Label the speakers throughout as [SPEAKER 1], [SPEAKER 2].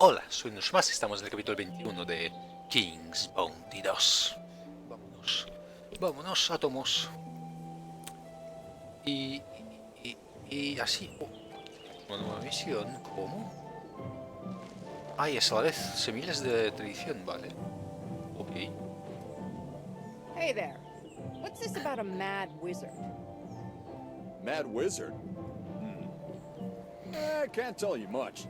[SPEAKER 1] Hola, soy Nushmas y estamos en el capítulo 21 de King's Bounty 2. Vámonos, átomos. Y, y así. Una nueva misión. ¿Cómo? Ah, y esa vez semillas de tradición, vale. Ok.
[SPEAKER 2] Hey there. What's this about a mad wizard?
[SPEAKER 3] Mad wizard? I can't tell you much.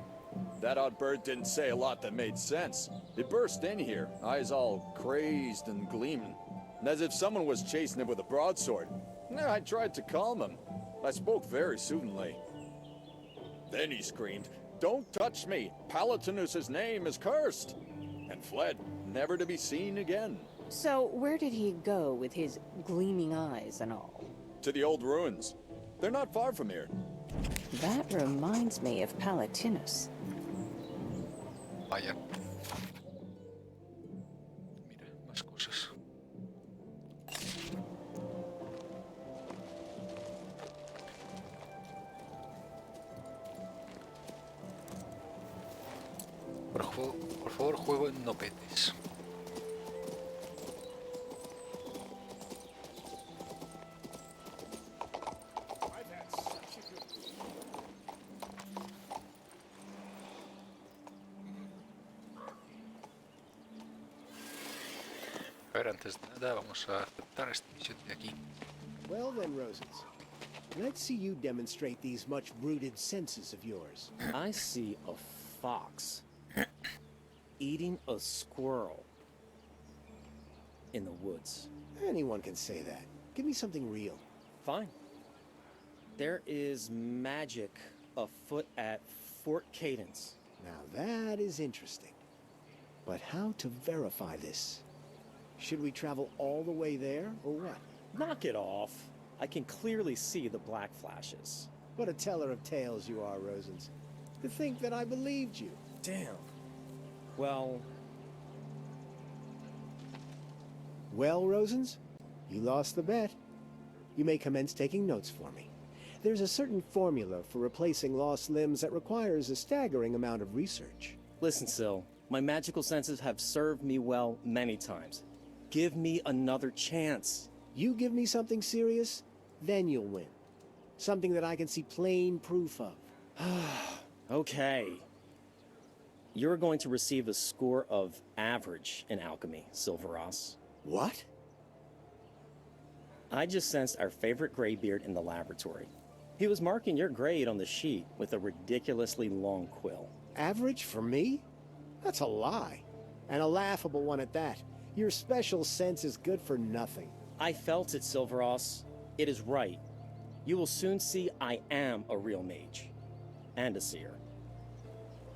[SPEAKER 3] That odd bird didn't say a lot that made sense. It burst in here, eyes all crazed and gleaming, as if someone was chasing it with a broadsword. I tried to calm him. I spoke very soothingly. Then he screamed, "Don't touch me! Palatinus's name is cursed!" and fled, never to be seen again.
[SPEAKER 2] So, where did he go with his gleaming eyes and all?
[SPEAKER 3] To the old ruins. They're not far from here.
[SPEAKER 2] That reminds me of Palatinus.
[SPEAKER 1] Vaya. Mira, más cosas. Por favor, juego, no petes. A ver, antes de nada vamos a aceptar esta misión de aquí.
[SPEAKER 4] Well then, Rosens, let's see you demonstrate these much-bruited senses of yours.
[SPEAKER 5] I see a fox eating a squirrel in the woods.
[SPEAKER 4] Anyone can say that. Give me something real.
[SPEAKER 5] Fine. There is magic afoot at Fort Cadence.
[SPEAKER 4] Now that is interesting. But how to verify this? Should we travel all the way there, or what?
[SPEAKER 5] Knock it off. I can clearly see the black flashes.
[SPEAKER 4] What a teller of tales you are, Rosens. To think that I believed you.
[SPEAKER 5] Damn. Well,
[SPEAKER 4] Rosens, you lost the bet. You may commence taking notes for me. There's a certain formula for replacing lost limbs that requires a staggering amount of research.
[SPEAKER 5] listen, Syl. My magical senses have served me well many times. Give me another chance.
[SPEAKER 4] You give me something serious, then you'll win. Something that I can see plain proof of.
[SPEAKER 5] Okay. You're going to receive a score of average in alchemy, Silveros.
[SPEAKER 4] What?
[SPEAKER 5] I just sensed our favorite graybeard in the laboratory. He was marking your grade on the sheet with a ridiculously long quill.
[SPEAKER 4] Average for me? That's a lie. And a laughable one at that. Your special sense is good for nothing.
[SPEAKER 5] I felt it, Silveros. It is right. You will soon see I am a real mage. And a seer.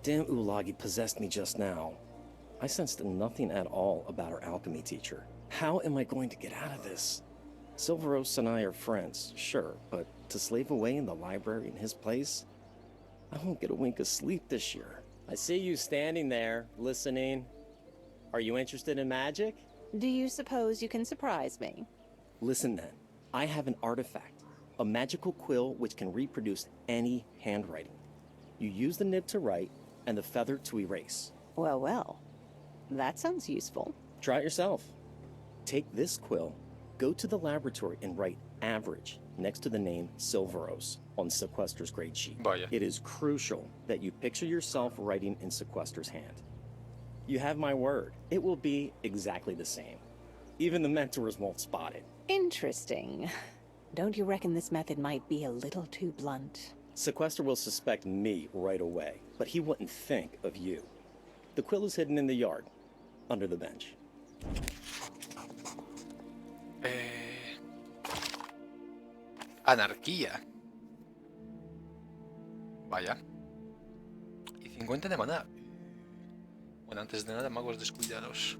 [SPEAKER 5] Damn Ulagi possessed me just now. I sensed nothing at all about our alchemy teacher. How am I going to get out of this? Silveros and I are friends, sure, but to slave away in the library in his place? I won't get a wink of sleep this year. I see you standing there, listening. Are you interested in magic?
[SPEAKER 2] Do you suppose you can surprise me?
[SPEAKER 5] Listen then, I have an artifact, a magical quill which can reproduce any handwriting. You use the nib to write, and the feather to erase.
[SPEAKER 2] Well. That sounds useful.
[SPEAKER 5] Try it yourself. Take this quill, go to the laboratory and write average next to the name Silveros on Sequester's grade sheet.
[SPEAKER 1] Vaya.
[SPEAKER 5] It is crucial that you picture yourself writing in Sequester's hand. You have my word, it will be exactly the same. Even the mentors won't spot it.
[SPEAKER 2] Interesting. Don't you reckon this method might be a little too blunt?
[SPEAKER 5] Sequester will suspect me right away, but he wouldn't think of you. The quill is hidden in the yard, under the bench.
[SPEAKER 1] Anarquía. Vaya. Y 50 de maná. Bueno, antes de nada, magos descuidados.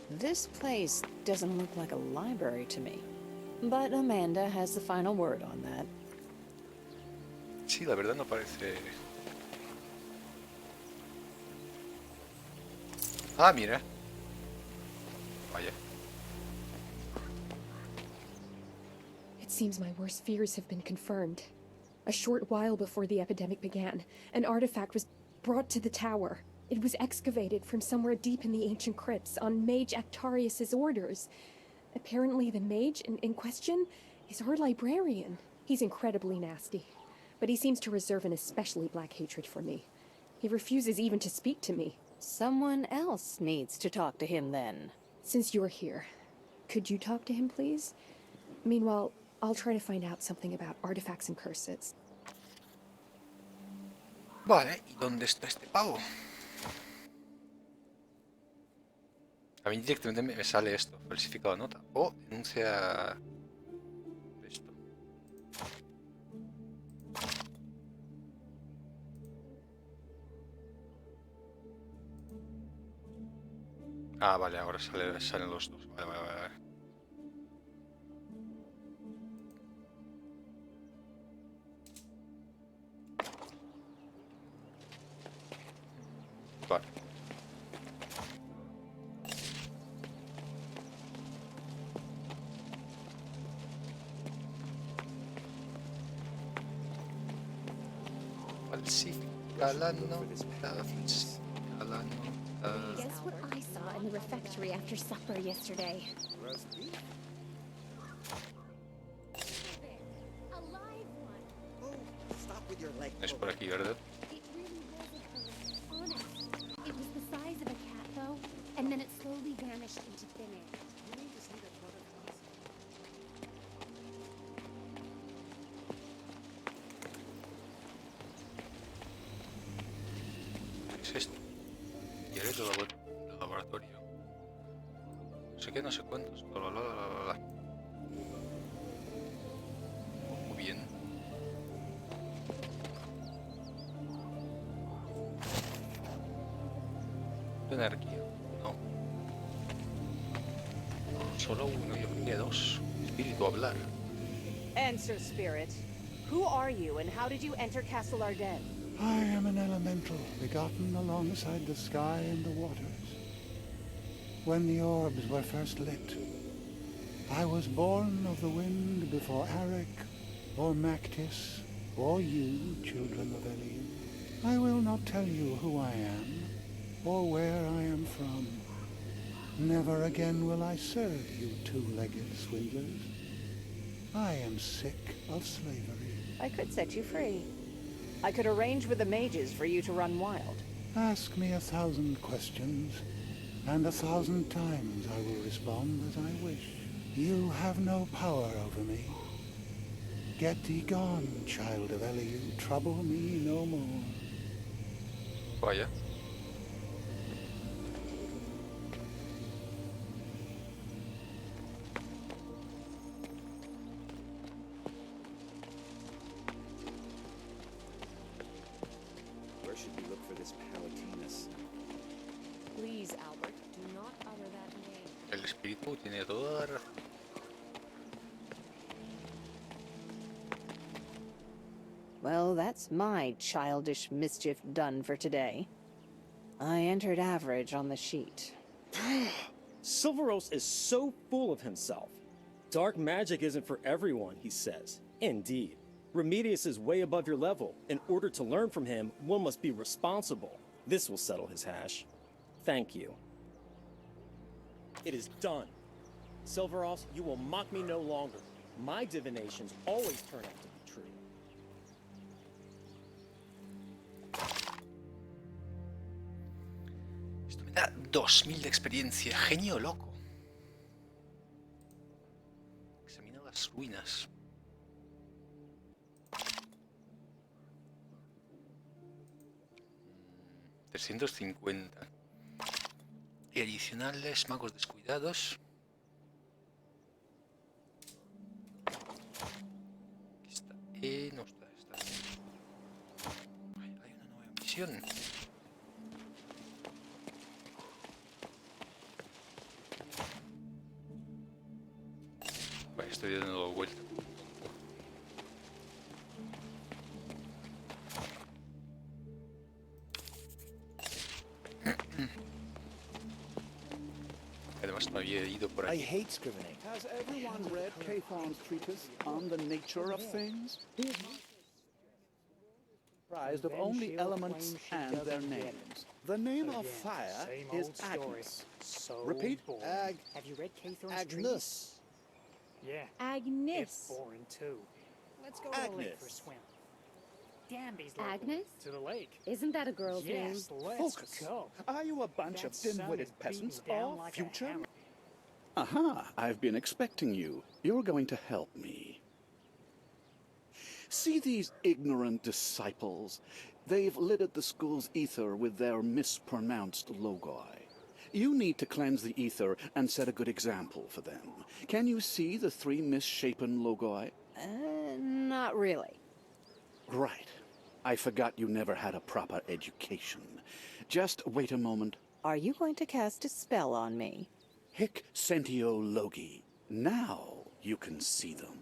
[SPEAKER 2] This place doesn't look like a library to me. But Amanda has the final word on that.
[SPEAKER 1] Sí, la verdad no parece... Ah, mira. Vaya.
[SPEAKER 6] It seems my worst fears have been confirmed. A short while before the epidemic began, an artifact was brought to the tower. It was excavated from somewhere deep in the ancient crypts on Mage Actarius's orders. Apparently the mage in question is our librarian. He's incredibly nasty, but he seems to reserve an especially black hatred for me. He refuses even to speak to me.
[SPEAKER 2] Someone else needs to talk to him then.
[SPEAKER 6] Since you're here, could you talk to him, please? Meanwhile, I'll try to find out something about artifacts and curses.
[SPEAKER 1] Vale, ¿y dónde está este pavo? A mí directamente me sale esto, falsificado nota. O denuncia esto. Ah, vale, ahora salen los dos. Vale, vale, vale. Vale. Falsifica la nota, falsifica la nota.
[SPEAKER 7] Guess what I saw in the refectory after supper yesterday? A live one.
[SPEAKER 8] Stop with your leg.
[SPEAKER 1] Es por aquí, ¿verdad?
[SPEAKER 7] It really wasn't honest. It was the size of a cat, though, and then it slowly vanished into thin air.
[SPEAKER 1] ¿Qué es esto? Diario del laboratorio. No sé qué, no sé cuántos. Bla, bla, bla, bla, bla. Muy bien. Energía. No. Solo uno, yo quería dos. Espíritu hablar.
[SPEAKER 9] Answer, Spirit. Who are you, and how did you enter Castle Arden?
[SPEAKER 10] I am an elemental, begotten alongside the sky and the waters. When the orbs were first lit, I was born of the wind before Arik, or Mactis, or you, children of Elian. I will not tell you who I am, or where I am from. Never again will I serve you two-legged swindlers. I am sick of slavery.
[SPEAKER 9] I could set you free. I could arrange with the mages for you to run wild.
[SPEAKER 10] Ask me 1,000 questions, and 1,000 times I will respond as I wish. You have no power over me. Get thee gone, child of Eliu. Trouble me no more.
[SPEAKER 1] Vaya.
[SPEAKER 8] Where should we look for this Palatinus?
[SPEAKER 2] Please, Albert, do not utter that name.
[SPEAKER 1] El espíritu tiene toda la razón.
[SPEAKER 2] Well, that's my childish mischief done for today. I entered average on the sheet.
[SPEAKER 5] Silveros is so full of himself. Dark magic isn't for everyone, he says. Indeed. Remedius is way above your level. In order to learn from him, one must be responsible. This will settle his hash. Thank you. It is done. Silveros, you will mock me no longer. My divinations always turn out to be true.
[SPEAKER 1] Esto me da 2000 de experiencia. Genio loco. Examina las ruinas. Mm, 350. Y adicionales, magos descuidados. Aquí está. No está, está. Ay, hay una nueva misión. Vale, estoy dando vuelta. Además no había ido por
[SPEAKER 8] I
[SPEAKER 1] aquí.
[SPEAKER 8] hate scrivening.
[SPEAKER 11] Has everyone read Cathon's treatise on the nature of things? comprised of only elements and their names. The name of fire is Agnes. Repeat?
[SPEAKER 12] Have you read Cathorn's
[SPEAKER 4] Agnes.
[SPEAKER 12] Yeah.
[SPEAKER 6] Agnes.
[SPEAKER 12] It's boring too. Let's go to the lake for a swim. Danby's local.
[SPEAKER 7] Agnes?
[SPEAKER 12] To the lake.
[SPEAKER 7] Isn't that a girl's name?
[SPEAKER 12] Yes, let's
[SPEAKER 11] Focus.
[SPEAKER 12] go.
[SPEAKER 11] Are you a bunch
[SPEAKER 12] That
[SPEAKER 11] of
[SPEAKER 12] sun
[SPEAKER 11] dim-witted
[SPEAKER 12] is
[SPEAKER 11] peasants
[SPEAKER 12] beating down
[SPEAKER 11] or
[SPEAKER 12] like a
[SPEAKER 11] future?
[SPEAKER 12] hammer.
[SPEAKER 11] Aha, I've been expecting you. You're going to help me. See these ignorant disciples? They've littered the school's ether with their mispronounced logoi. You need to cleanse the ether and set a good example for them. Can you see the 3 misshapen logoi?
[SPEAKER 2] Not really.
[SPEAKER 11] Right. I forgot you never had a proper education. Just wait a moment.
[SPEAKER 2] Are you going to cast a spell on me?
[SPEAKER 11] Hic sentio logi. Now you can see them.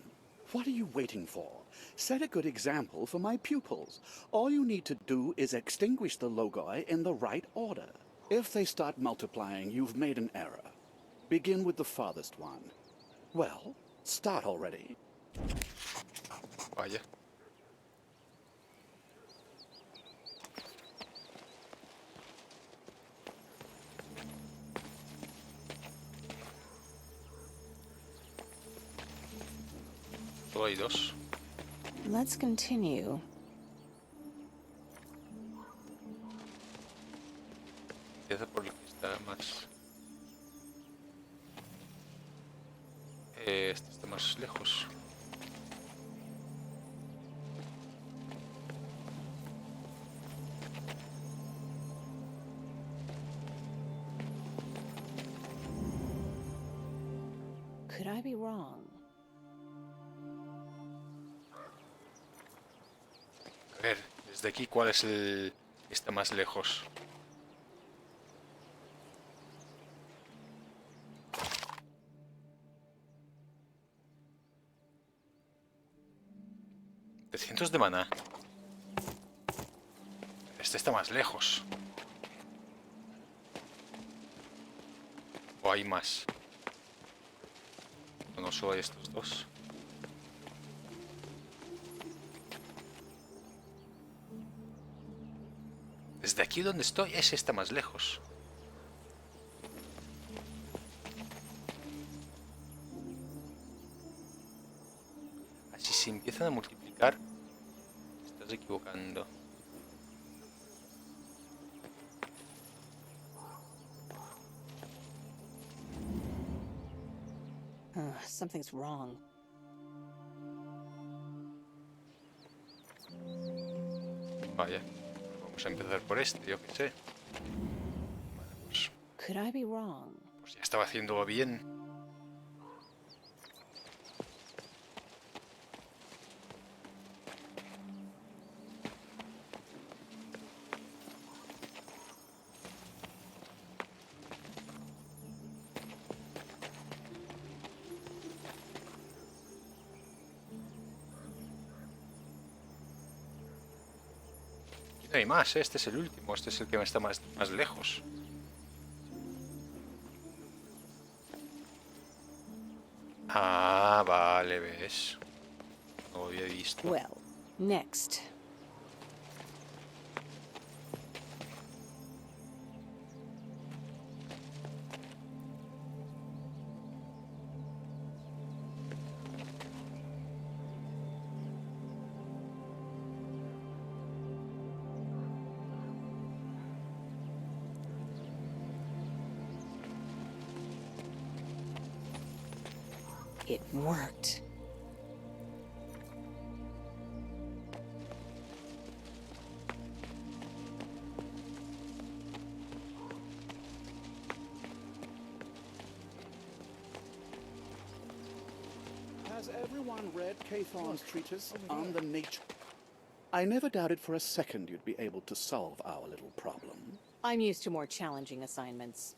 [SPEAKER 11] What are you waiting for? Set a good example for my pupils. All you need to do is extinguish the logoi in the right order. If they start multiplying, you've made an error. Begin with the farthest one. Well, start already.
[SPEAKER 1] Vaya. Solo hay 2.
[SPEAKER 2] Let's continue.
[SPEAKER 1] Empieza por la que está más... este está más lejos.
[SPEAKER 2] Could I be wrong?
[SPEAKER 1] A ver, desde aquí, ¿cuál es el que está más lejos? $300 de maná. Este está más lejos. ¿O hay más? No, solo hay estos 2. Desde aquí donde estoy, ese está más lejos. Así se empiezan a multiplicar. Te estás equivocando.
[SPEAKER 2] Something's wrong.
[SPEAKER 1] Vaya. Vamos a empezar por este, yo qué sé. Vale, pues
[SPEAKER 2] Could I be wrong?
[SPEAKER 1] ya estaba haciéndolo bien. No hay más, este es el último, este es el que me está más lejos. Ah, vale, ves. No lo había visto.
[SPEAKER 2] Well, next. It worked.
[SPEAKER 11] Has everyone read Cathorn's treatise on the nature? I never doubted for a second you'd be able to solve our little problem.
[SPEAKER 2] I'm used to more challenging assignments.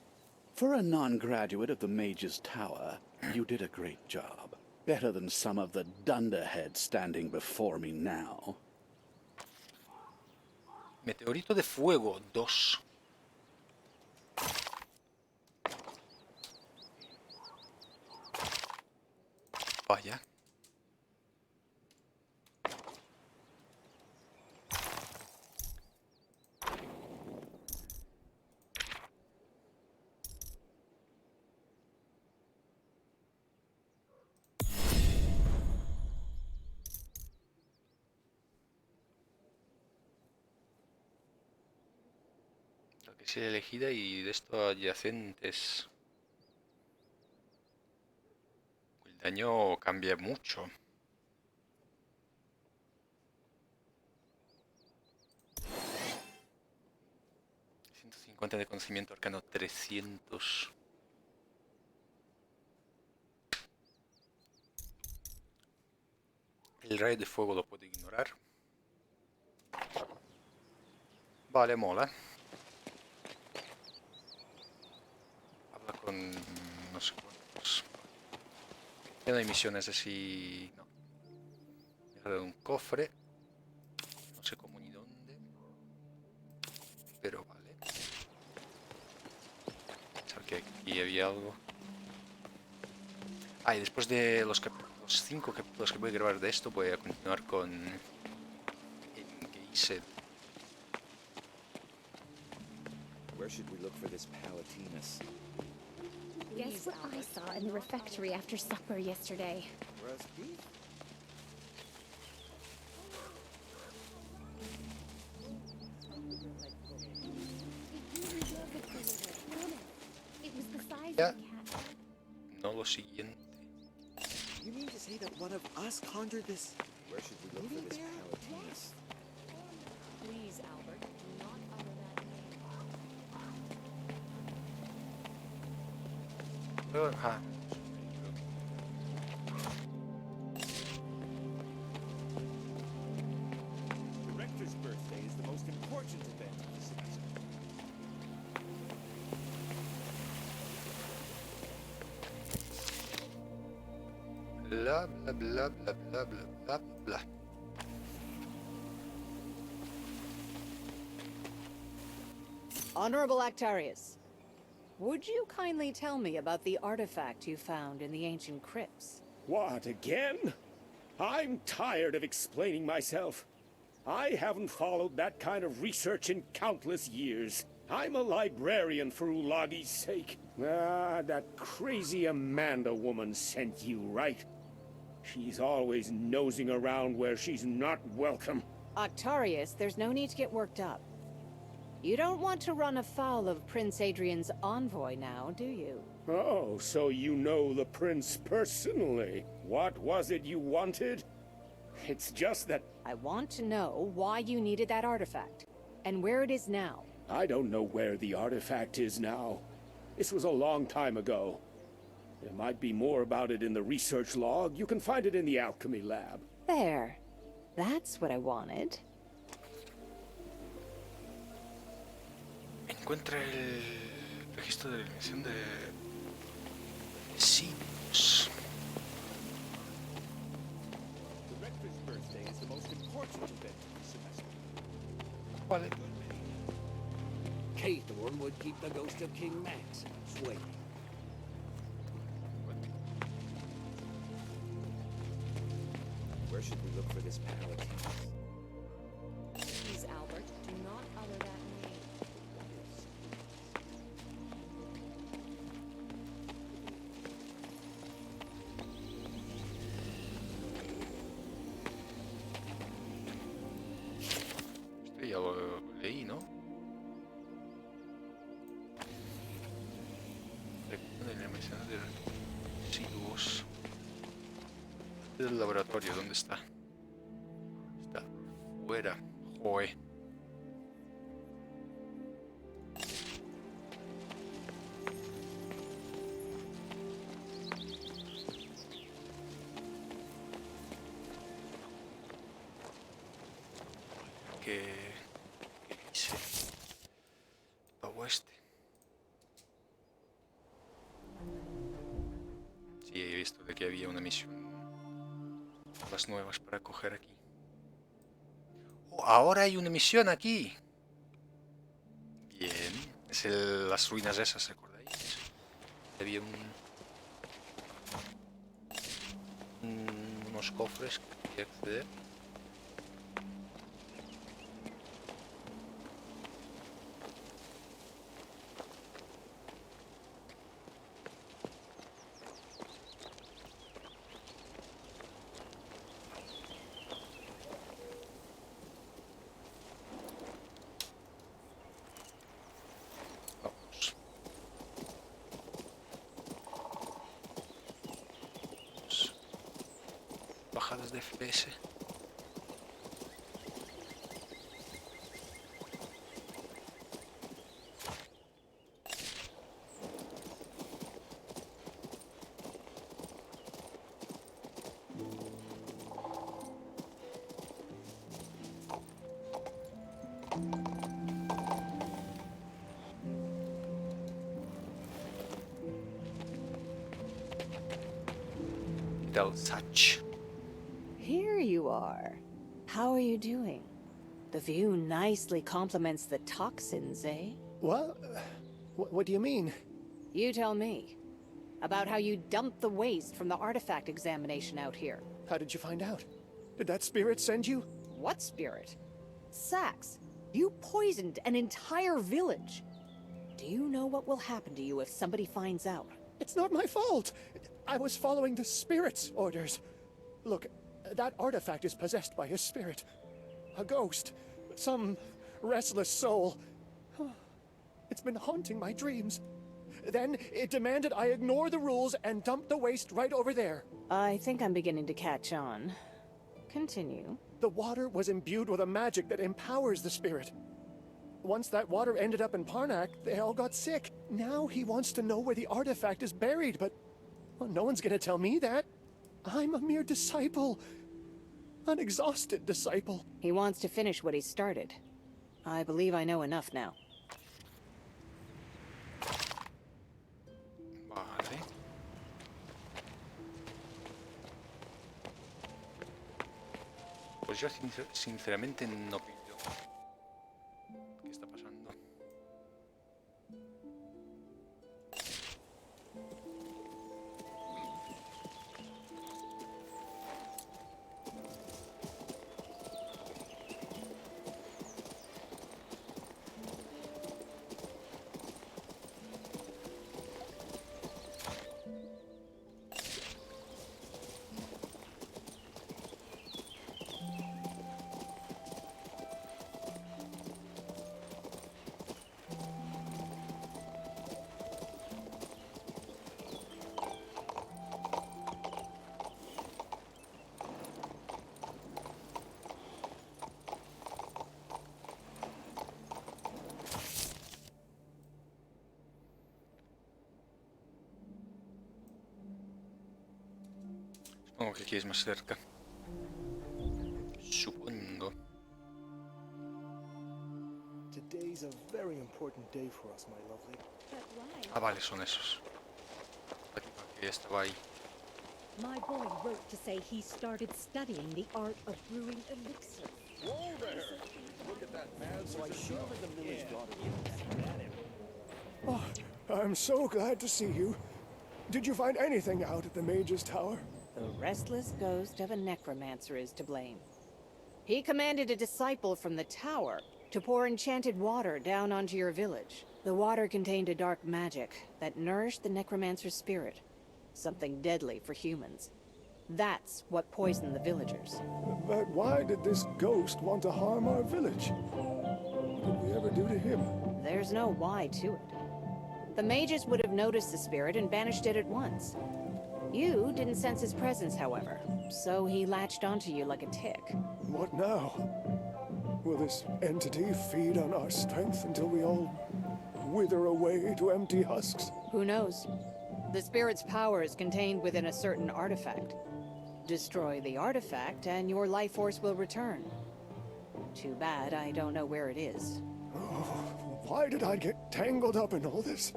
[SPEAKER 11] For a non-graduate of the Mage's Tower, you did a great job. Better than some of the dunderheads standing before me now.
[SPEAKER 1] Meteorito de fuego 2. Vaya. hasta que sea elegida y de esto adyacentes. El daño cambia mucho. 150 de conocimiento arcano, 300. El rayo de fuego lo puedo ignorar. Vale, mola. Habla con no sé cuántos. Ya no hay misiones así. No. Deja de un cofre. No sé cómo ni dónde. Pero vale. Pensaba que aquí había algo. Ah, y después de los 5 capítulos que voy a grabar de esto, voy a continuar con Engaged.
[SPEAKER 8] Where should we look for this Palatinus?
[SPEAKER 7] Guess what I saw in the refectory after supper yesterday?
[SPEAKER 8] Roast beef?
[SPEAKER 7] It was the size
[SPEAKER 1] Ya.
[SPEAKER 7] of a cat.
[SPEAKER 1] No lo siguiente.
[SPEAKER 8] You mean to say that one of us conjured this? Where should we look for this Palatinus?
[SPEAKER 9] Please, Albert, do not utter that name.
[SPEAKER 1] Ah.
[SPEAKER 3] The Rector's birthday is the most important event of the semester.
[SPEAKER 1] Bla bla bla bla bla bla bla bla.
[SPEAKER 2] Honorable Actarius, would you kindly tell me about the artifact you found in the ancient crypts?
[SPEAKER 13] What, again? I'm tired of explaining myself. I haven't followed that kind of research in countless years. I'm a librarian for Ulagi's sake. Ah, that crazy Amanda woman sent you, right? She's always nosing around where she's not welcome.
[SPEAKER 2] Octarius, there's no need to get worked up. You don't want to run afoul of Prince Adrian's envoy now, do you?
[SPEAKER 13] Oh, so you know the prince personally. What was it you wanted? It's just that...
[SPEAKER 2] I want to know why you needed that artifact, and where it is now.
[SPEAKER 13] I don't know where the artifact is now. This was a long time ago. There might be more about it in the research log. You can find it in the alchemy lab.
[SPEAKER 2] There. That's what I wanted.
[SPEAKER 1] Encuentra el registro de la eliminación de residuos.
[SPEAKER 3] The Rector's birthday is the most important event of the semester.
[SPEAKER 1] Vale.
[SPEAKER 14] Caithorn would keep the ghost of King Max swaying.
[SPEAKER 8] Where should we look for this Palatinus?
[SPEAKER 9] Please, Albert, do not utter that name.
[SPEAKER 1] Esto ya lo leí, ¿no? Recuerdo de la eliminación de residuos. Del laboratorio, ¿dónde está? Está fuera. Joe. ¿Qué dice? Pavo este. Sí, he visto de que había una misión. Las nuevas para coger aquí. Oh, ahora hay una misión aquí. Bien. Es las ruinas esas, ¿recordáis? Había unos cofres que quería acceder. bajadas de FPS. Del Sach.
[SPEAKER 2] Here you are. How are you doing? The view nicely complements the toxins, eh?
[SPEAKER 4] What? What do you mean?
[SPEAKER 2] You tell me. About how you dumped the waste from the artifact examination out here.
[SPEAKER 4] How did you find out? Did that spirit send you?
[SPEAKER 2] What spirit? Sax, you poisoned an entire village. Do you know what will happen to you if somebody finds out?
[SPEAKER 4] It's not my fault. I was following the spirit's orders. Look, that artifact is possessed by a spirit. A ghost. Some restless soul. It's been haunting my dreams. Then it demanded I ignore the rules and dump the waste right over there.
[SPEAKER 2] I think I'm beginning to catch on. Continue.
[SPEAKER 4] The water was imbued with a magic that empowers the spirit. Once that water ended up in Parnak, they all got sick. Now he wants to know where the artifact is buried, but well, no one's gonna tell me that. I'm a mere disciple. An exhausted disciple.
[SPEAKER 2] He wants to finish what he started. I believe I know enough now.
[SPEAKER 1] Vale. Pues yo sinceramente no pillo. ¿Qué está pasando? Supongo que aquí es más cerca. Supongo.
[SPEAKER 15] Today's a very important day for us, my lovely.
[SPEAKER 1] Ah, vale, son esos. Que estaba ahí.
[SPEAKER 16] My boy wrote to say he started studying the art of brewing elixir.
[SPEAKER 3] Whoa there! Look at that mad
[SPEAKER 15] So I shielded the miller's daughter.
[SPEAKER 17] Oh, I'm so glad to see you. Did you find anything out at the Mage's Tower?
[SPEAKER 2] The restless ghost of a necromancer is to blame. He commanded a disciple from the tower to pour enchanted water down onto your village. The water contained a dark magic that nourished the necromancer's spirit. Something deadly for humans. That's what poisoned the villagers.
[SPEAKER 17] But why did this ghost want to harm our village? What did we ever do to him?
[SPEAKER 2] There's no why to it. The mages would have noticed the spirit and banished it at once. You didn't sense his presence, however, so he latched onto you like a tick.
[SPEAKER 17] What now? Will this entity feed on our strength until we all wither away to empty husks?
[SPEAKER 2] Who knows? The spirit's power is contained within a certain artifact. Destroy the artifact and your life force will return. Too bad I don't know where it is.
[SPEAKER 17] Oh, why did I get tangled up in all this?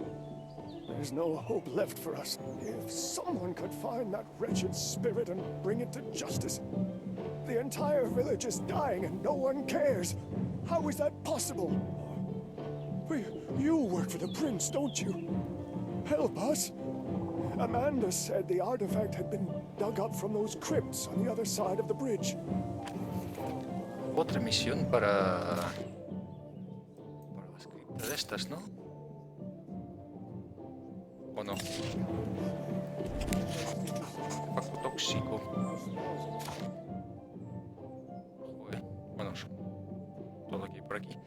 [SPEAKER 17] There's no hope left for us. If someone could find that wretched spirit and bring it to justice. The entire village is dying and no one cares. How is that possible? You work for the prince, don't you? Help us. Amanda said the artifact had been dug up from those crypts on the other side of the bridge.
[SPEAKER 1] Otra misión para las criptas de estas, ¿no? ¿O no? Artefacto tóxico. Joder. Bueno, todo aquí por aquí.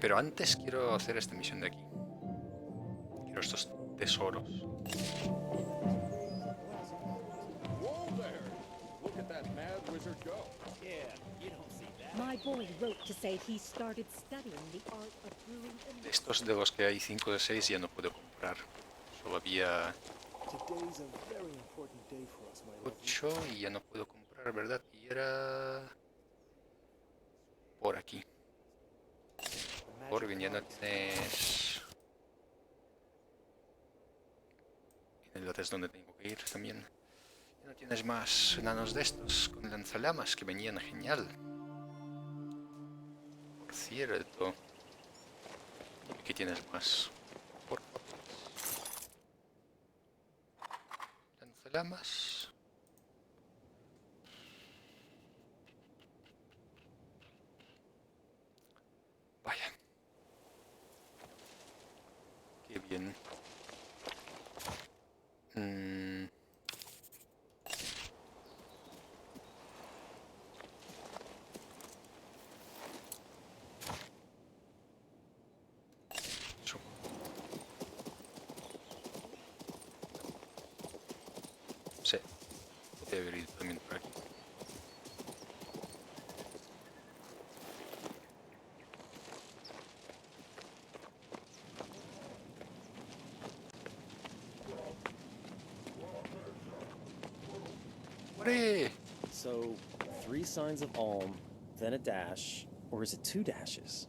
[SPEAKER 1] Pero antes quiero hacer esta misión de aquí. Quiero estos tesoros.
[SPEAKER 3] Whoa there! Look at that mad go.
[SPEAKER 14] Yeah, you don't see that.
[SPEAKER 16] My boy wrote to say he started studying the art of brewing
[SPEAKER 1] De estos de los que hay 5 de 6 ya no puedo comprar. Solo había
[SPEAKER 15] Today's a very important day for us, my love.
[SPEAKER 1] 8 y ya no puedo comprar, ¿verdad? Y era por aquí. Corbin, ya no tienes... En el otro es donde tengo que ir también. Ya no tienes más enanos de estos con lanzallamas que venían genial. Por cierto. Aquí tienes más. Por favor. Lanzallamas. Vaya. Qué bien. Eso. Sí. Podría haber ido también por aquí. ¡Hombre!
[SPEAKER 5] So, 3 signs of Alm, then a dash, or is it 2 dashes?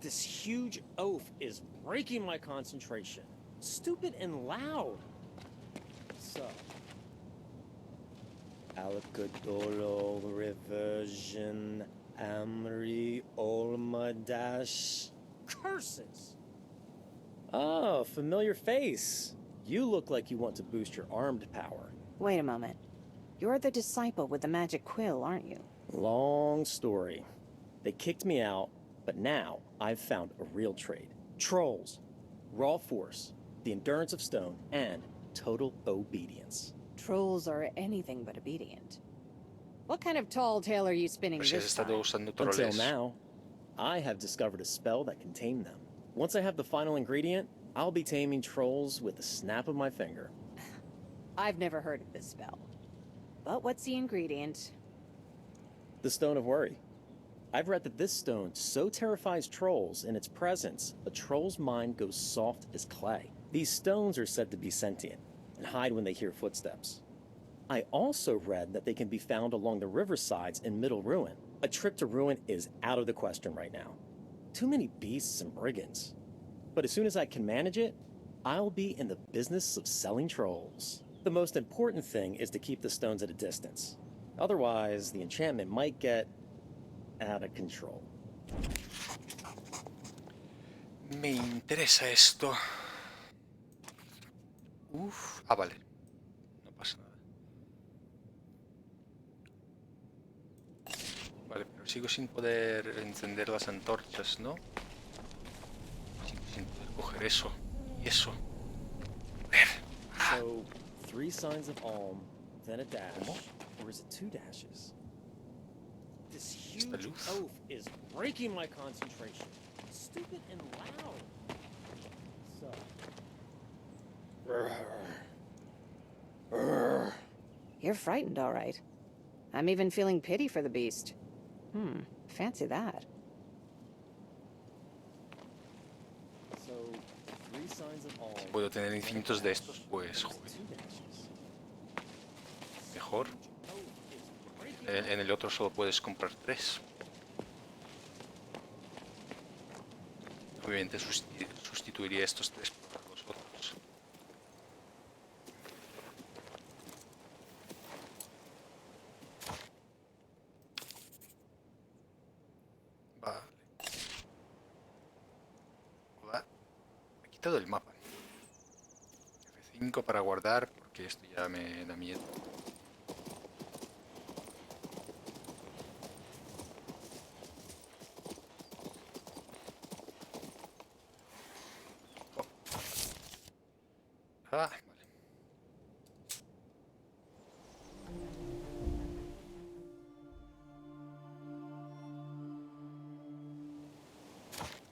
[SPEAKER 5] This huge oaf is breaking my concentration. Stupid and loud. So, Alcadolo, reversion, Amri, Olma dash, curses. Oh, familiar face. You look like you want to boost your armed power.
[SPEAKER 2] Wait a moment. You're the disciple with the magic quill, aren't you?
[SPEAKER 5] Long story. They kicked me out, but now I've found a real trade. Trolls, raw force, the endurance of stone, and total obedience.
[SPEAKER 2] Trolls are anything but obedient. What kind of tall tale are you spinning
[SPEAKER 1] Pues si has
[SPEAKER 2] this
[SPEAKER 1] estado
[SPEAKER 2] time?
[SPEAKER 1] usando
[SPEAKER 5] Until
[SPEAKER 1] troles.
[SPEAKER 5] now, I have discovered a spell that can tame them. Once I have the final ingredient, I'll be taming trolls with the snap of my finger.
[SPEAKER 2] I've never heard of this spell. But what's the ingredient?
[SPEAKER 5] The Stone of Worry. I've read that this stone so terrifies trolls in its presence, a troll's mind goes soft as clay. These stones are said to be sentient and hide when they hear footsteps. I also read that they can be found along the riversides in Middle Ruin. A trip to Ruin is out of the question right now. Too many beasts and brigands. But as soon as I can manage it, I'll be in the business of selling trolls. The most important thing is to keep the stones at a distance. Otherwise, the enchantment might get out of control.
[SPEAKER 1] Me interesa esto. Uf. Ah, vale. No pasa nada. Vale, pero sigo sin poder encender las antorchas, ¿no? Sigo sin poder coger eso. Y eso.
[SPEAKER 5] So, 3 signs of Alm, then a dash, or is it 2 dashes? This huge oaf is breaking my concentration. Stupid and loud. So.
[SPEAKER 2] You're frightened, all right. I'm even feeling pity for the beast. Fancy that.
[SPEAKER 5] So, 3 signs of Alm.
[SPEAKER 1] Si puedo tener infinitos de estos, pues joder. Mejor. En el otro solo puedes comprar 3. Obviamente sustituiría estos 3 por los otros. Vale. Hola. Me he quitado el mapa. F5 para guardar porque esto ya me da miedo. Ah, vale.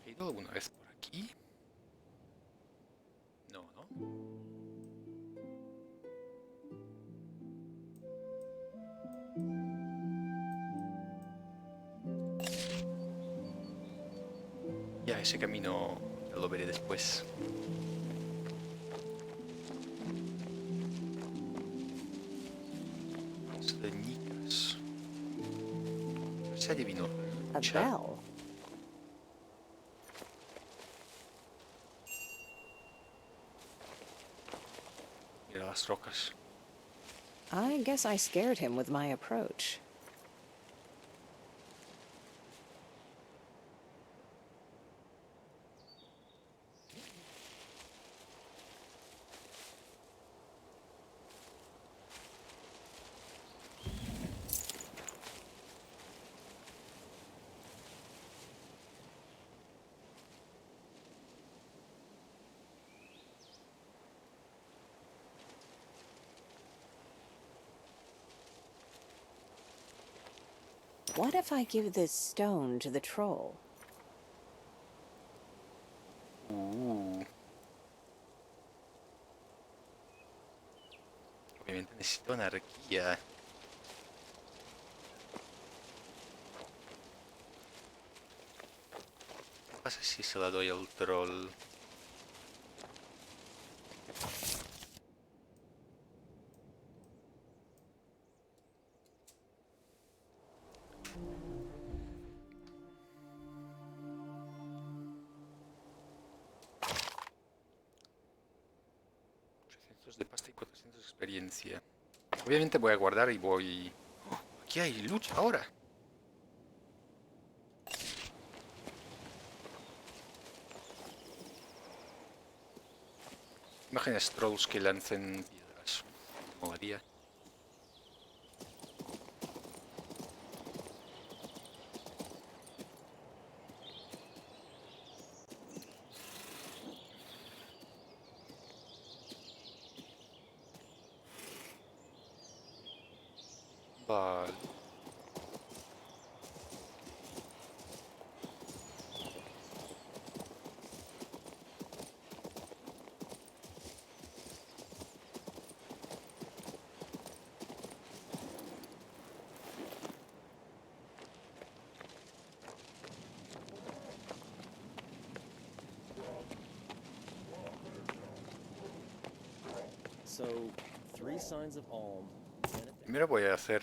[SPEAKER 1] ¿He ido alguna vez por aquí? No, ¿no? ese camino lo veré después. Ceñicas. Se adivinó.
[SPEAKER 2] A bell.
[SPEAKER 1] Mira las rocas.
[SPEAKER 2] I guess I scared him with my approach. What if I give this stone to the troll?
[SPEAKER 1] Obviamente necesito energía. ¿Qué pasa si se la doy al troll? De pasta y 400 de experiencia. Obviamente voy a guardar y voy... ¡Oh! Aquí hay lucha ahora. Imágenes trolls que lancen piedras. Molaría. Vale.
[SPEAKER 5] So, 3 signs of Alm.
[SPEAKER 1] Primero voy a hacer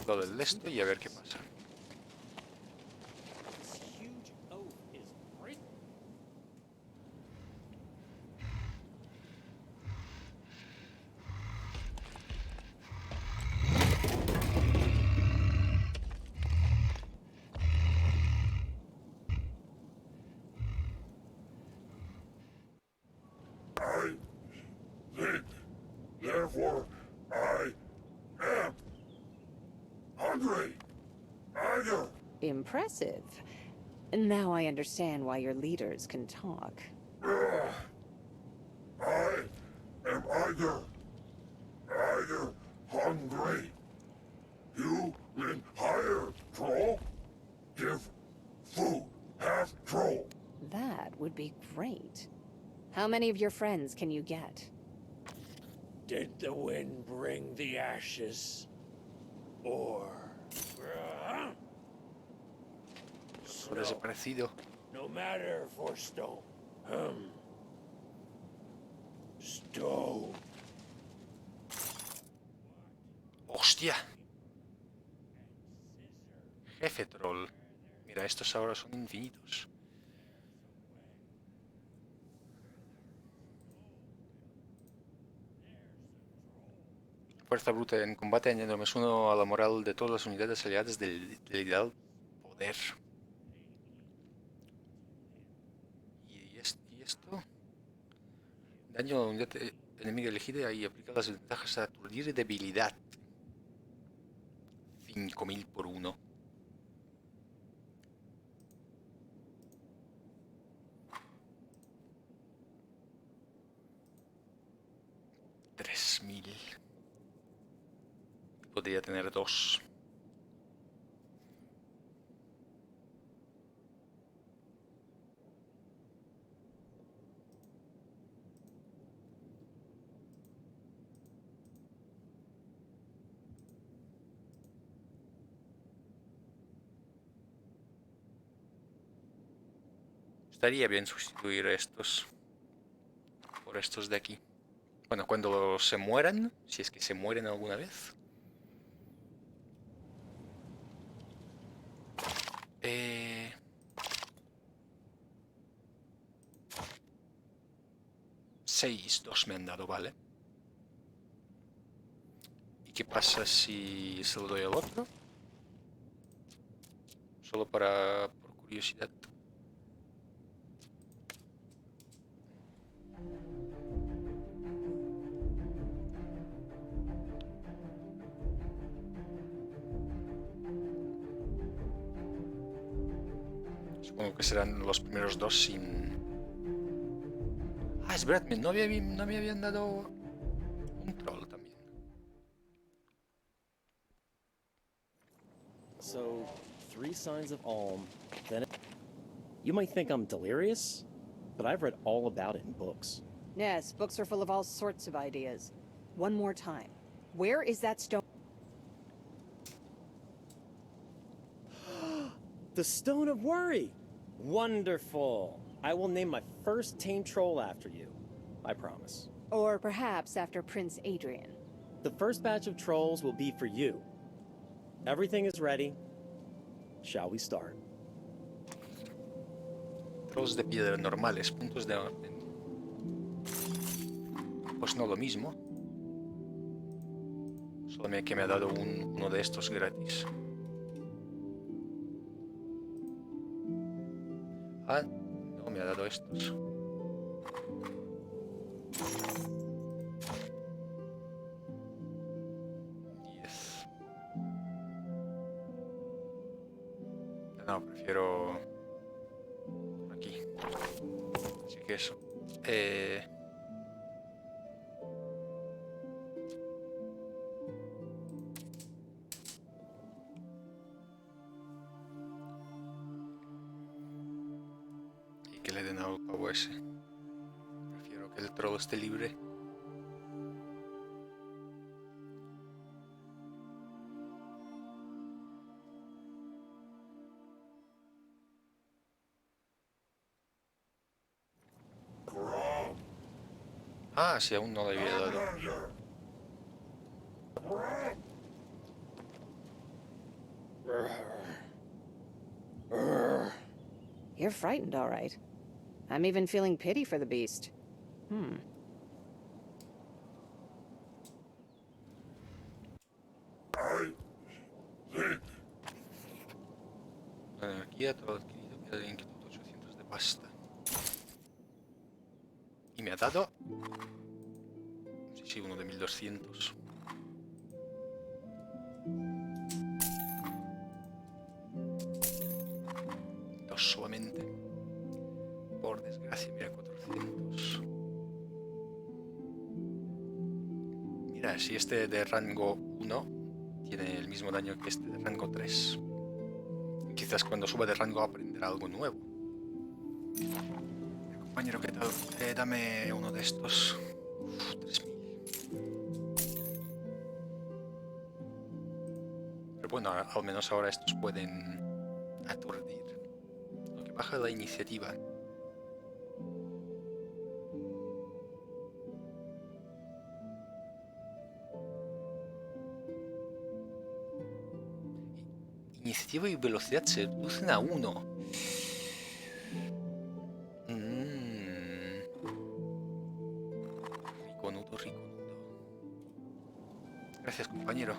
[SPEAKER 1] lo del esto y a ver qué pasa.
[SPEAKER 5] This huge oak is great.
[SPEAKER 18] Therefore, I am hungry. Either.
[SPEAKER 2] Impressive. Now I understand why your leaders can talk.
[SPEAKER 18] I am either hungry. You been hired, troll? Give food, half troll.
[SPEAKER 2] That would be great. How many of your friends can you get?
[SPEAKER 13] Did the wind bring the ashes? Or...
[SPEAKER 1] Por desaparecido.
[SPEAKER 13] No matter for stone. Stone.
[SPEAKER 1] ¡Hostia! Jefe troll. Mira, estos ahora son infinitos. Fuerza bruta en combate añade +1 a la moral de todas las unidades aliadas del ideal poder. ¿Y esto? Daño a la unidad enemiga elegida y aplica las ventajas a aturdir debilidad. 5000 por 1. Podría tener 2. Estaría bien sustituir estos por estos de aquí. Bueno, cuando se mueran, si es que se mueren alguna vez. 6, 2 me han dado, vale. ¿Y qué pasa si se lo doy al otro? Solo por curiosidad. Supongo que serán los primeros dos sin... Ah, es verdad, no me habían dado un troll también.
[SPEAKER 5] So, 3 signs of Ulm, then... You might think I'm delirious, but I've read all about it in books.
[SPEAKER 2] Yes, books are full of all sorts of ideas. One more time. Where is that stone?
[SPEAKER 5] The Stone of Worry! Wonderful! I will name my first tame troll after you. I promise.
[SPEAKER 2] Or perhaps after Prince Adrian.
[SPEAKER 5] The first batch of trolls will be for you. Everything is ready. Shall we start?
[SPEAKER 1] Trolls de piedra normales, puntos de orden. Pues no lo mismo. Solo que me ha dado uno de estos gratis. Ah, no, me ha dado estos. No, prefiero aquí. Así que eso. Y que le den al pavo ese. Prefiero que el troll esté libre. Ah, sí, aún no le había dado.
[SPEAKER 2] You're frightened, all right. I'm even feeling pity for the beast.
[SPEAKER 1] La energía, todo adquirido, queda de inquietud 800 de pasta. Y me ha dado... Sí, uno de 1200. Dos solamente. Por desgracia, mira, 400. Mira, si este de rango 1 tiene el mismo daño que este de rango 3. Quizás cuando suba de rango aprenderá algo nuevo. Compañero, ¿qué tal? Dame uno de estos. 3000. Pero bueno, al menos ahora estos pueden aturdir. Lo que baja la iniciativa. Iniciativa y velocidad se reducen a 1. Riconudo, riconudo. Gracias, compañero.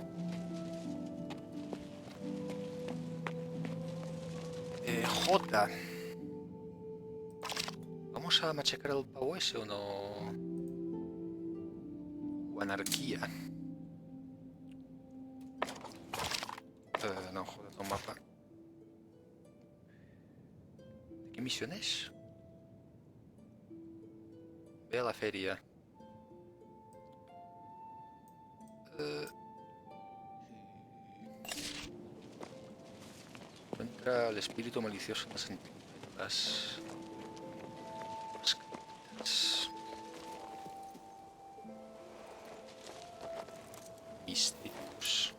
[SPEAKER 1] J. ¿Vamos a machacar al pavo ese o no? O anarquía. No, joder, no mapa. ¿De qué misión es? Ve a la feria. Encuentra el espíritu malicioso en las cartas. Misterios.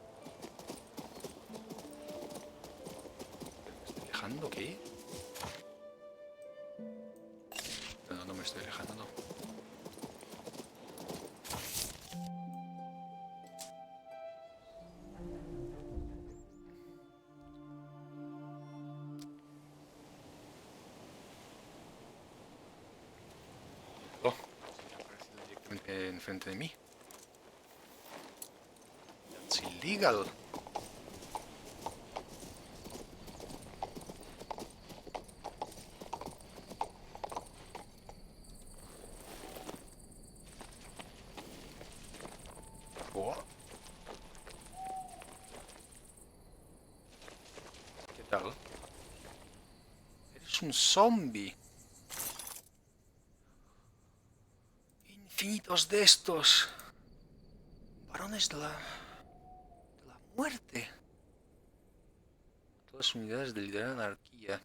[SPEAKER 1] ¿Me estoy dejando qué? estoy alejando, no. Oh, se me ha aparecido directamente enfrente de mí. That's illegal. Oh. ¿Qué tal? Eres un zombie. Infinitos de estos. Varones de la muerte. Todas unidades de liderar anarquía.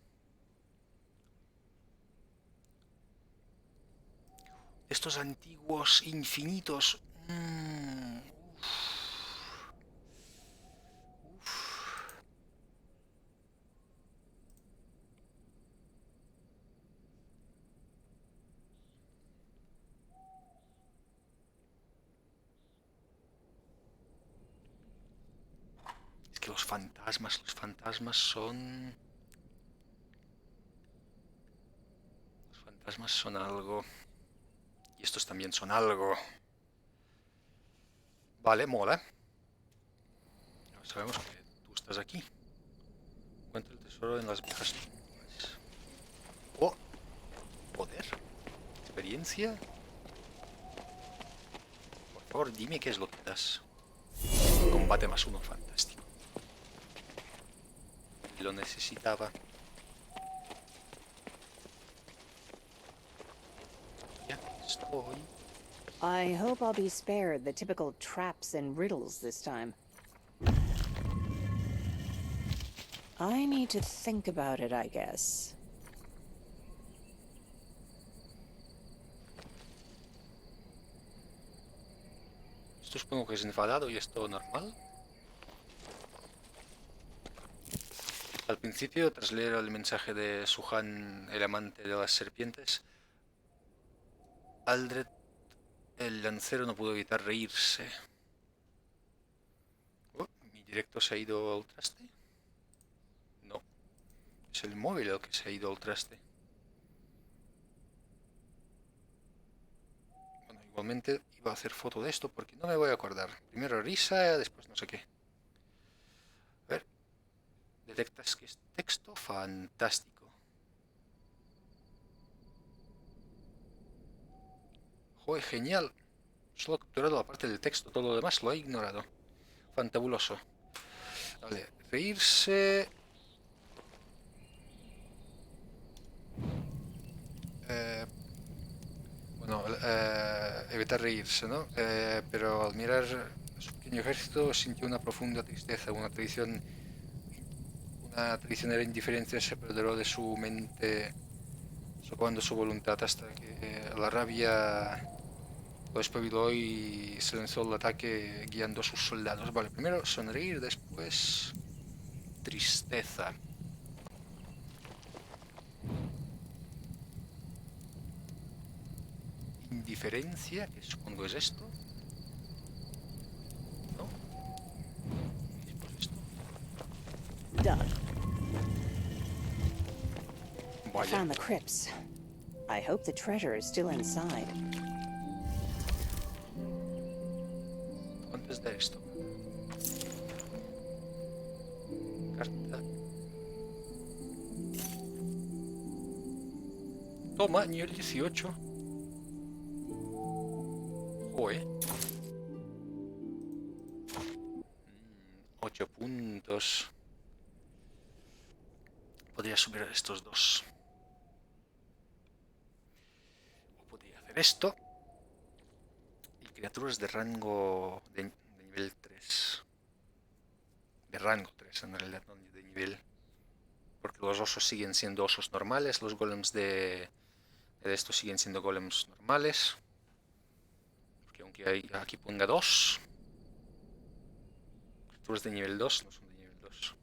[SPEAKER 1] Estos antiguos infinitos. Es que los fantasmas son... Los fantasmas son algo. Y estos también son algo. Vale, mola. Ahora sabemos que tú estás aquí. Encuentra el tesoro en las viejas tumbas. Oh, poder. Experiencia. Por favor, dime qué es lo que das. Combate +1, fantástico. Lo necesitaba. Ya estoy.
[SPEAKER 2] I hope I'll be spared the typical traps and riddles this time. I need to think about it, I guess.
[SPEAKER 1] Esto supongo que es enfadado y es todo normal. Al principio, tras leer el mensaje de Suhan, el amante de las serpientes, Aldred, el lancero, no pudo evitar reírse. Oh, ¿mi directo se ha ido al traste? No. Es el móvil el que se ha ido al traste. Bueno, igualmente iba a hacer foto de esto porque no me voy a acordar. Primero risa, después no sé qué. A ver. Detectas que es texto fantástico. Joder, genial. Solo he capturado la parte del texto, todo lo demás lo he ignorado. Fantabuloso. Vale, reírse. Bueno, evitar reírse, ¿no? Pero al mirar su pequeño ejército sintió una profunda tristeza, una traicionera indiferencia se apoderó de su mente, socavando su voluntad hasta que la rabia lo espabiló y se lanzó al ataque guiando a sus soldados. Vale, primero sonreír, después tristeza. Indiferencia, que supongo es esto. ¿No? ¿Y después esto?
[SPEAKER 2] Done. I
[SPEAKER 1] Vaya.
[SPEAKER 2] found the crypts. I hope the treasure is still inside.
[SPEAKER 1] Antes de esto. Carta. Toma, nivel 18. Joder. 8 puntos. Podría subir a estos dos. O podría hacer esto. Y criaturas de rango de nivel 3. De rango 3 en realidad, no de nivel. Porque los osos siguen siendo osos normales. Los golems de estos siguen siendo golems normales. Porque aunque aquí ponga 2. Criaturas de nivel 2 no son de nivel 2.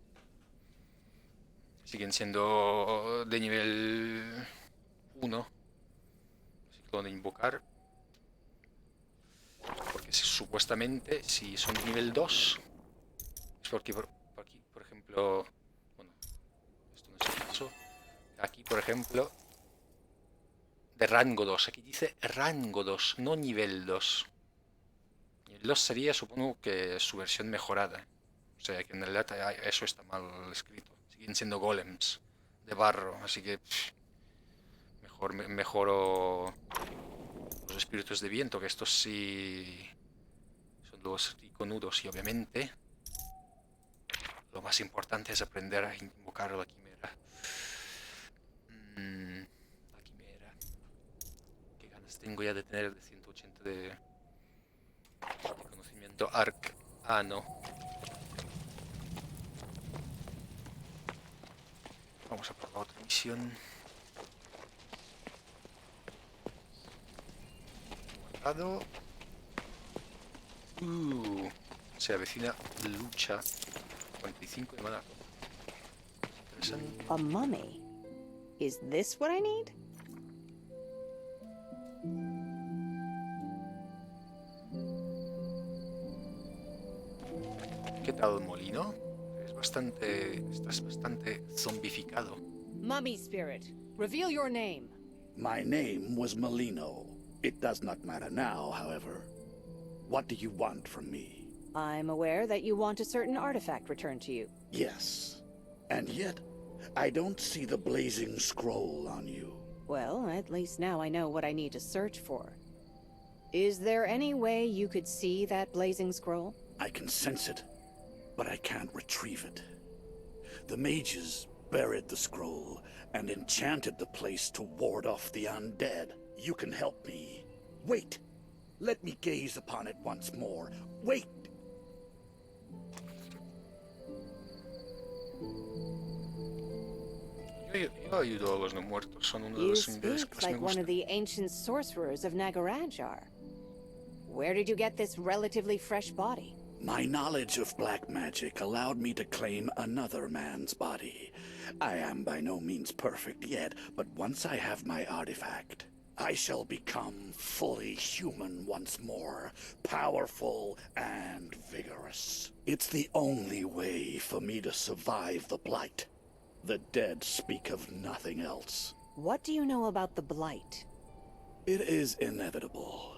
[SPEAKER 1] Siguen siendo de nivel 1. Así botón de invocar. Porque supuestamente si son nivel 2 es porque por aquí, por ejemplo, bueno, esto no es el caso. Aquí, por ejemplo, de rango 2. Aquí dice rango 2, no nivel 2. Nivel 2 sería, supongo, que su versión mejorada. O sea, que en realidad eso está mal escrito. Siguen siendo golems de barro, así que mejoro los espíritus de viento, que estos sí son los iconudos, y obviamente lo más importante es aprender a invocar a la quimera. La quimera. Qué ganas tengo ya de tener de 180 de conocimiento arcano. Vamos a probar otra misión. Guardado. Se avecina lucha. 45 de mana. Interesante.
[SPEAKER 2] A mummy. Is this what I need?
[SPEAKER 1] ¿Qué tal, molino? Estás bastante zombificado.
[SPEAKER 2] Mummy spirit, reveal your name.
[SPEAKER 11] My name was Molino. It does not matter now, however. What do you want from me?
[SPEAKER 2] I'm aware that you want a certain artifact returned to you.
[SPEAKER 11] Yes. And yet, I don't see the blazing scroll on you.
[SPEAKER 2] Well, at least now I know what I need to search for. Is there any way you could see that blazing scroll?
[SPEAKER 11] I can sense it, but I can't retrieve it. The mages buried the scroll and enchanted the place to ward off the undead. You can help me. Wait! Let me gaze upon it once more. Wait!
[SPEAKER 1] Yo ayudo a los no muertos. Son uno de
[SPEAKER 2] You
[SPEAKER 1] los undeads que
[SPEAKER 2] speak
[SPEAKER 1] más me
[SPEAKER 2] like one
[SPEAKER 1] gustan.
[SPEAKER 2] of the ancient sorcerers of Nagarajar. Where did you get this relatively fresh body?
[SPEAKER 11] My knowledge of black magic allowed me to claim another man's body. I am by no means perfect yet, but once I have my artifact, I shall become fully human once more, powerful and vigorous. It's the only way for me to survive the Blight. The dead speak of nothing else.
[SPEAKER 2] What do you know about the Blight?
[SPEAKER 11] It is inevitable.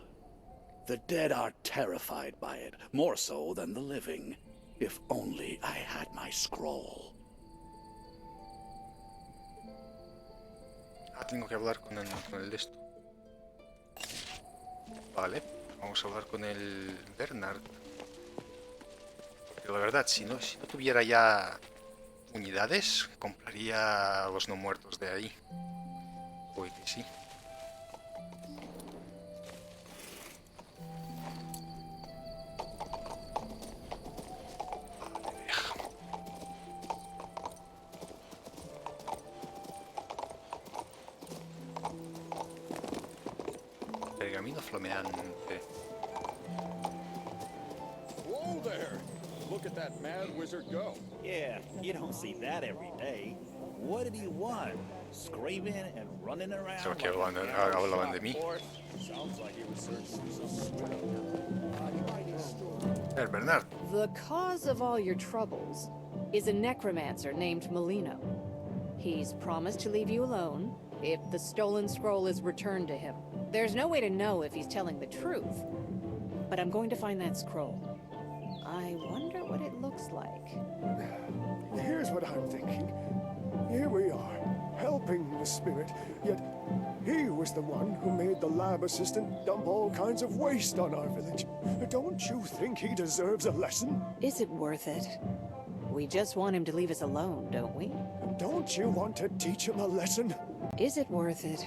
[SPEAKER 11] The dead are terrified by it, more so than the living. If only I had my scroll.
[SPEAKER 1] Tengo que hablar con el de esto. Vale, vamos a hablar con el Bernard. Porque la verdad, si no tuviera ya unidades, compraría a los no muertos de ahí. Uy, que sí. Pergamino flameante.
[SPEAKER 3] Whoa there! Look at that mad wizard go.
[SPEAKER 14] Yeah, you don't see that every day. What did he want? Screaming and running around?
[SPEAKER 1] Creo que
[SPEAKER 14] like a
[SPEAKER 1] hablaban de mí.
[SPEAKER 14] horse?
[SPEAKER 3] Sounds like he was searching for some
[SPEAKER 1] Bernard.
[SPEAKER 2] The cause of all your troubles is a necromancer named Molino. He's promised to leave you alone if the stolen scroll is returned to him. There's no way to know if he's telling the truth, but I'm going to find that scroll. I wonder what it looks like.
[SPEAKER 17] Here's what I'm thinking. Here we are, helping the spirit, yet he was the one who made the lab assistant dump all kinds of waste on our village. Don't you think he deserves a lesson?
[SPEAKER 2] Is it worth it? We just want him to leave us alone, don't we?
[SPEAKER 17] Don't you want to teach him a lesson?
[SPEAKER 2] Is it worth it?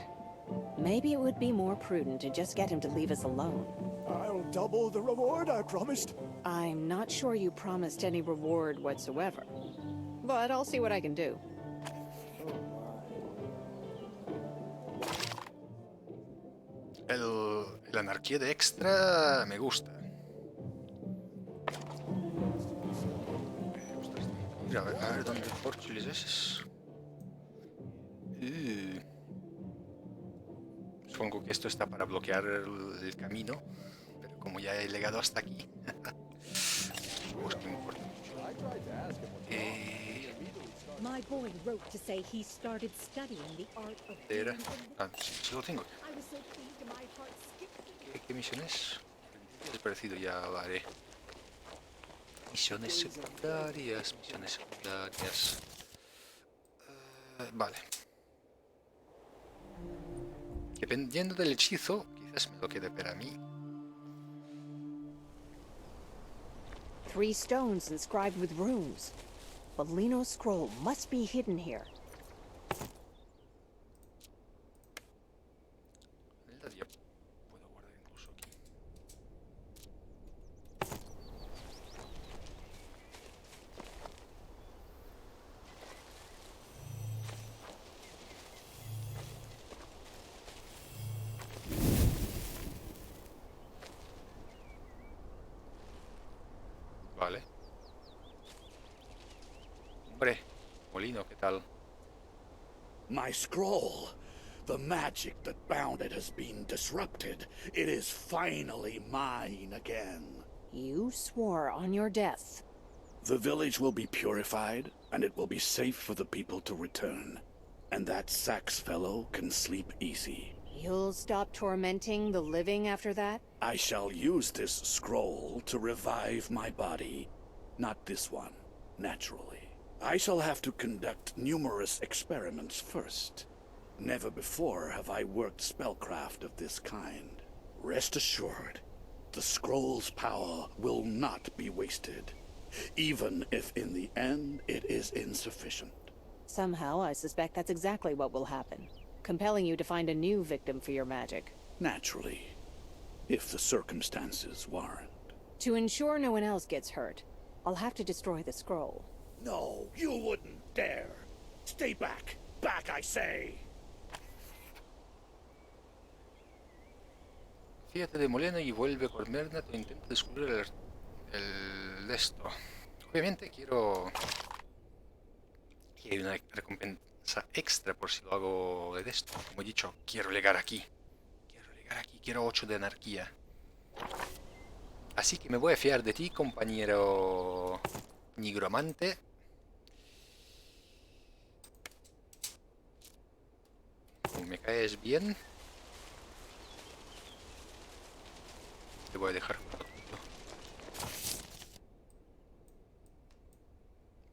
[SPEAKER 2] Maybe it would be more prudent to just get him to leave us alone.
[SPEAKER 17] I'll double the reward I promised.
[SPEAKER 2] I'm not sure you promised any reward whatsoever, but I'll see what I can do.
[SPEAKER 1] El anarquía de extra me gusta. Mira, a ver dónde porchules es. Supongo que esto está para bloquear el camino, pero como ya he llegado hasta aquí, pues no importa.
[SPEAKER 16] My boy wrote to say he started studying the art of
[SPEAKER 1] Era.
[SPEAKER 16] brewing
[SPEAKER 1] Ah, sí lo tengo.
[SPEAKER 16] I was so pleased and my heart skipped.
[SPEAKER 1] ¿Qué misión es? Es parecido, ya lo haré. Misiones secundarias, misiones secundarias. Vale. Dependiendo del hechizo, quizás me lo quede para mí.
[SPEAKER 2] 3 stones inscribed with runes. Bellino's scroll must be hidden here.
[SPEAKER 1] En realidad ya puedo guardar incluso aquí. Vale. Hombre, Molino, ¿qué tal?
[SPEAKER 11] My scroll. The magic that bound it has been disrupted. It is finally mine again.
[SPEAKER 2] You swore on your death.
[SPEAKER 11] The village will be purified, and it will be safe for the people to return. And that Sax fellow can sleep easy.
[SPEAKER 2] You'll stop tormenting the living after that?
[SPEAKER 11] I shall use this scroll to revive my body. Not this one, naturally. I shall have to conduct numerous experiments first. Never before have I worked spellcraft of this kind. Rest assured, the scroll's power will not be wasted, even if in the end it is insufficient.
[SPEAKER 2] Somehow, I suspect that's exactly what will happen, compelling you to find a new victim for your magic.
[SPEAKER 11] Naturally, if the circumstances warrant.
[SPEAKER 2] To ensure no one else gets hurt, I'll have to destroy the scroll.
[SPEAKER 11] No, you wouldn't dare. Stay back. Back, I say.
[SPEAKER 1] Fíjate de Molino y vuelve a Cormerna tu intento de descubrir el esto. Obviamente quiero que haya una recompensa extra por si lo hago de esto. Como he dicho, quiero llegar aquí. Quiero 8 de anarquía. Así que me voy a fiar de ti, compañero nigromante. Me caes bien. Te voy a dejar todo.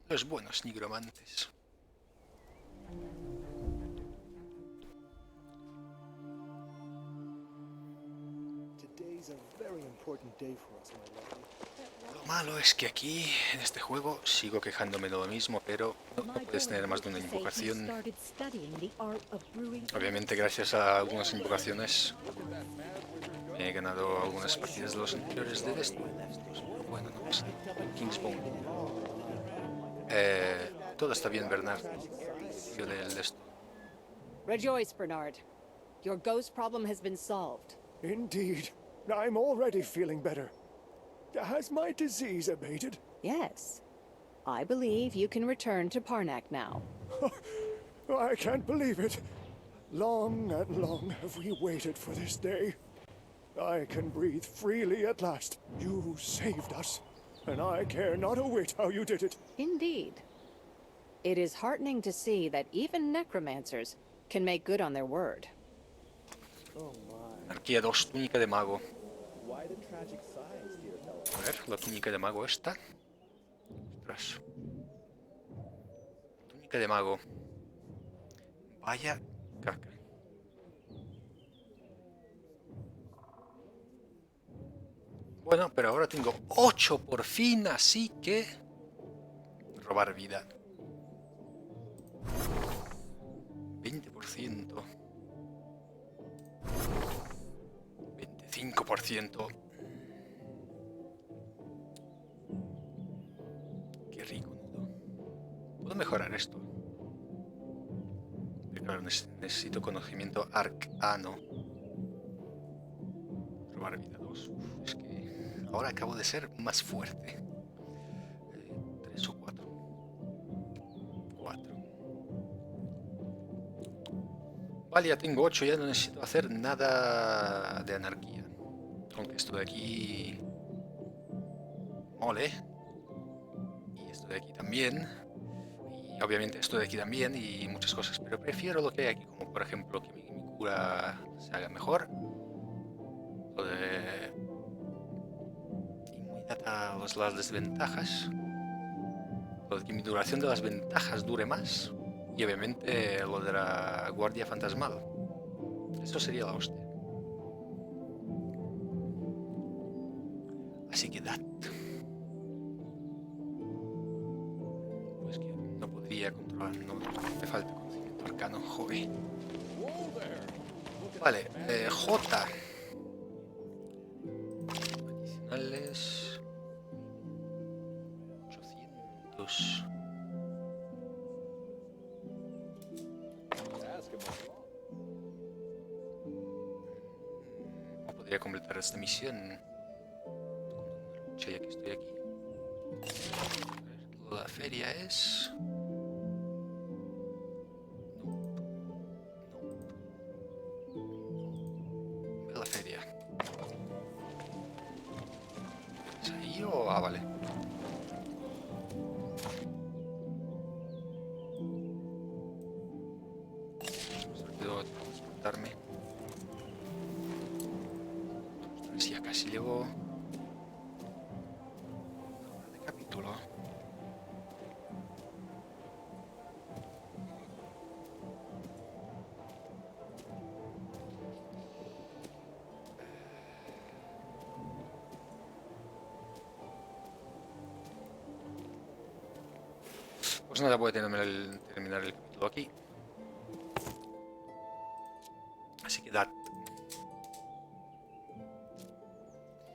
[SPEAKER 1] Los buenos nigromantes.
[SPEAKER 15] Today's a very important day for us, my lovely.
[SPEAKER 1] Lo malo es que aquí, en este juego, sigo quejándome de lo mismo, pero no puedes tener más de una invocación. Obviamente, gracias a algunas invocaciones, he ganado algunas partidas de los anteriores de Destiny. Bueno, no pasa nada. Kingsbone. Todo está bien, Bernard. Yo del esto.
[SPEAKER 2] Rejoice, Bernard. Your ghost problem has been solved.
[SPEAKER 17] Indeed. I'm already feeling better. Has my disease abated?
[SPEAKER 2] Yes. I believe you can return to Parnack now.
[SPEAKER 17] I can't believe it. Long and long have we waited for this day. I can breathe freely at last. You saved us, and I care not a whit how you did it.
[SPEAKER 2] Indeed. It is heartening to see that even necromancers can make good on their word.
[SPEAKER 1] Anarquía 2, túnica de mago.
[SPEAKER 14] Why the tragic sighs, dear fellow?
[SPEAKER 1] A ver, la túnica de mago esta. Ostras. Túnica de mago. Vaya caca. Bueno, pero ahora tengo 8 por fin, así que... robar vida. 20%. 25%. Qué rico nudo. ¿Puedo mejorar esto? Pero claro, necesito conocimiento arcano. Robar vida 2. Es que ahora acabo de ser más fuerte. 3 o 4. 4. Vale, ya tengo 8, ya no necesito hacer nada de anarquía. Aunque esto de aquí... mole. Y esto de aquí también. Y obviamente esto de aquí también y muchas cosas. Pero prefiero lo que hay aquí, como por ejemplo que mi cura se haga mejor. Lo de... inmunidad a las desventajas. Lo de que mi duración de las ventajas dure más. Y obviamente lo de la guardia fantasmal. Eso sería la hostia. Así que dad. Pues que no podría controlar, no me falta conocimiento arcano, joder. Vale, J. Adicionales. 800. No podría completar esta misión. Ya que estoy aquí. La feria es... no. La feria. ¿Es ahí o...? Ah, vale. Se me olvidó transportarme. Si ya casi llevo... Pues nada, voy a terminar el capítulo aquí. Así que dad.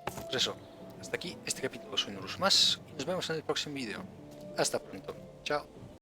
[SPEAKER 1] Pues eso, hasta aquí este capítulo. Soy Norus Más y nos vemos en el próximo vídeo. Hasta pronto. Chao.